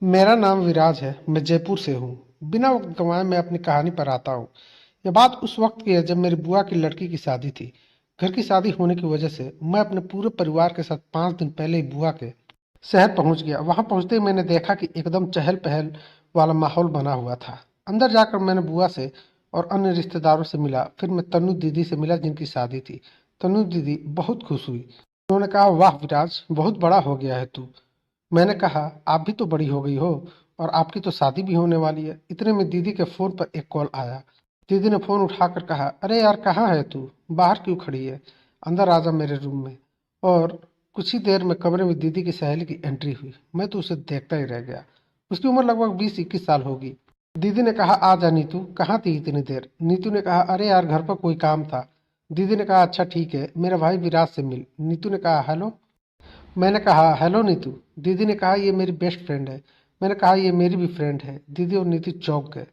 मेरा नाम विराज है। मैं जयपुर से हूँ। बिना वक्त गंवाए मैं अपनी कहानी पर आता हूँ। यह बात उस वक्त की है जब मेरी बुआ की लड़की की शादी थी। घर की शादी होने की वजह से मैं अपने पूरे परिवार के साथ 5 दिन पहले ही बुआ के शहर पहुंच गया। वहां पहुंचते ही मैंने देखा कि एकदम चहल पहल वाला माहौल बना हुआ था। अंदर जाकर मैंने बुआ से और अन्य रिश्तेदारों से मिला। फिर मैं तन्नू दीदी से मिला जिनकी शादी थी। तन्नू दीदी बहुत खुश हुई। उन्होंने कहा, वाह विराज, बहुत बड़ा हो गया है तू। मैंने कहा, आप भी तो बड़ी हो गई हो और आपकी तो शादी भी होने वाली है। इतने में दीदी के फोन पर एक कॉल आया। दीदी ने फोन उठाकर कहा, अरे यार, कहाँ है तू? बाहर क्यों खड़ी है? अंदर आ जा मेरे रूम में। और कुछ ही देर में कमरे में दीदी की सहेली की एंट्री हुई। मैं तो उसे देखता ही रह गया। उसकी उम्र लगभग 20-21 साल होगी। दीदी ने कहा, आ जा नीतू, कहाँ थी इतनी देर? नीतू ने कहा, अरे यार, घर पर कोई काम था। दीदी ने कहा, अच्छा ठीक है, मेरा भाई विराज से मिल। नीतू ने कहा, हेलो। मैंने कहा, हेलो नीतू। दीदी ने कहा, ये मेरी बेस्ट फ्रेंड है। मैंने कहा, ये मेरी भी फ्रेंड है। दीदी और नीतू चौंक गए।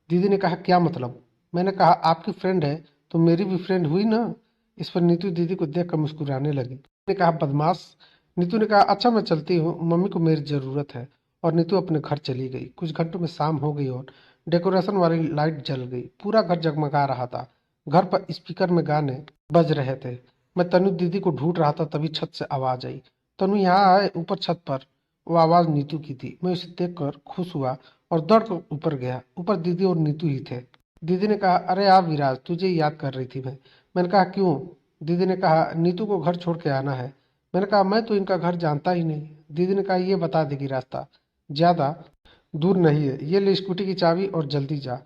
दीदी ने कहा, क्या मतलब? मैंने कहा, आपकी फ्रेंड है तो मेरी भी फ्रेंड हुई ना। इस पर नीतू दीदी को देखकर मुस्कुराने लगी। ने कहा, बदमाश। नीतू ने कहा, अच्छा मैं चलती हूँ, मम्मी को मेरी ज़रूरत है। और नीतू अपने घर चली गई। कुछ घंटों में शाम हो गई और डेकोरेशन वाली लाइट जल गई। पूरा घर जगमगा रहा था। घर पर स्पीकर में गाने बज रहे थे। मैं तनु दीदी को ढूंढ रहा था, तभी छत से आवाज आई, तनु यहाँ आए, ऊपर छत पर। वो आवाज नीतू की थी। मैं उसे देखकर खुश हुआ और दौड़कर ऊपर गया। ऊपर दीदी और नीतू ही थे। दीदी ने कहा, अरे आप विराज, तुझे ही याद कर रही थी मैं। मैंने कहा, क्यों? दीदी ने कहा, नीतू को घर छोड़ के आना है। मैंने कहा, मैं तो इनका घर जानता ही नहीं। दीदी ने कहा, ये बता देगी रास्ता, ज्यादा दूर नहीं है। ये ले स्कूटी की चाबी और जल्दी जा।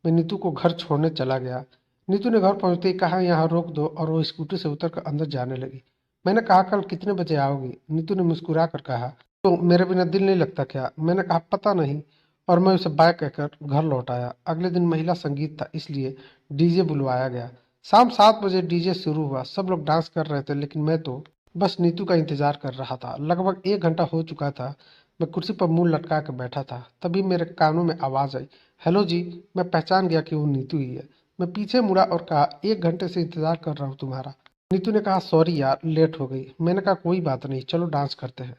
मैं नीतू को घर छोड़ने चला गया। नीतू ने घर पहुंचते ही कहा, यहाँ रोक दो, और वो स्कूटी से उतरकर अंदर जाने लगी। मैंने कहा, कल कितने बजे आओगी? नीतू ने मुस्कुरा कर कहा, तो मेरे बिना दिल नहीं लगता क्या? मैंने कहा, पता नहीं। और मैं उसे बाय कहकर घर लौट आया। अगले दिन महिला संगीत था, इसलिए डीजे बुलवाया गया। शाम 7 बजे डीजे शुरू हुआ। सब लोग डांस कर रहे थे, लेकिन मैं तो बस नीतू का इंतजार कर रहा था। लगभग 1 घंटा हो चुका था। मैं कुर्सी पर मुंह लटका के बैठा था। तभी मेरे कानों में आवाज आई, हेलो जी। मैं पहचान गया कि वो नीतू ही है। मैं पीछे मुड़ा और कहा, 1 घंटे से इंतजार कर रहा हूँ तुम्हारा। नीतू ने कहा, सॉरी यार, लेट हो गई। मैंने कहा, कोई बात नहीं, चलो डांस करते हैं।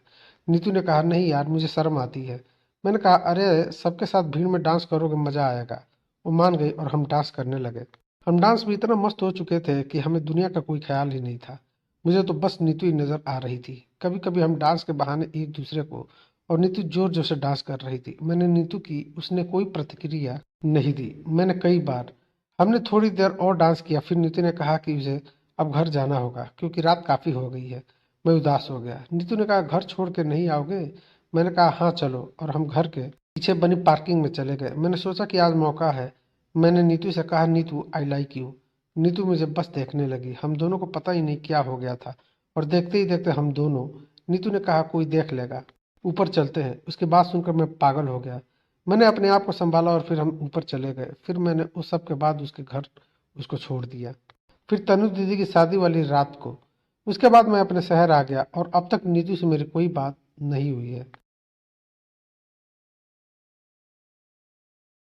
नीतू ने कहा, नहीं यार, मुझे शर्म आती है। मैंने कहा, अरे सबके साथ भीड़ में डांस करोगे, मजा आएगा। वो मान गई और हम डांस करने लगे। हम डांस में इतना मस्त हो चुके थे कि हमें दुनिया का कोई ख्याल ही नहीं था। मुझे तो बस नीतू ही नजर आ रही थी। कभी कभी हम डांस के बहाने एक दूसरे को, और नीतू जोर जोर से डांस कर रही थी। मैंने नीतू की, उसने कोई प्रतिक्रिया नहीं दी। मैंने कई बार, हमने थोड़ी देर और डांस किया। फिर नीतू ने कहा कि उसे अब घर जाना होगा क्योंकि रात काफी हो गई है। मैं उदास हो गया। नीतू ने कहा, घर छोड़ के नहीं आओगे? मैंने कहा, हाँ चलो। और हम घर के पीछे बनी पार्किंग में चले गए। मैंने सोचा कि आज मौका है। मैंने नीतू से कहा, Neetu I like you. Neetu मुझे बस देखने लगी। हम दोनों को पता ही नहीं क्या हो गया था। और देखते ही देखते हम दोनों, नीतू ने कहा, कोई देख लेगा, ऊपर चलते हैं। उसकी बात सुनकर मैं पागल हो गया। मैंने अपने आप को संभाला और फिर हम ऊपर चले गए। फिर मैंने उस सब के बाद उसके घर उसको छोड़ दिया। फिर तनु दीदी की शादी वाली रात को, उसके बाद मैं अपने शहर आ गया और अब तक नीतू से मेरी कोई बात नहीं हुई है।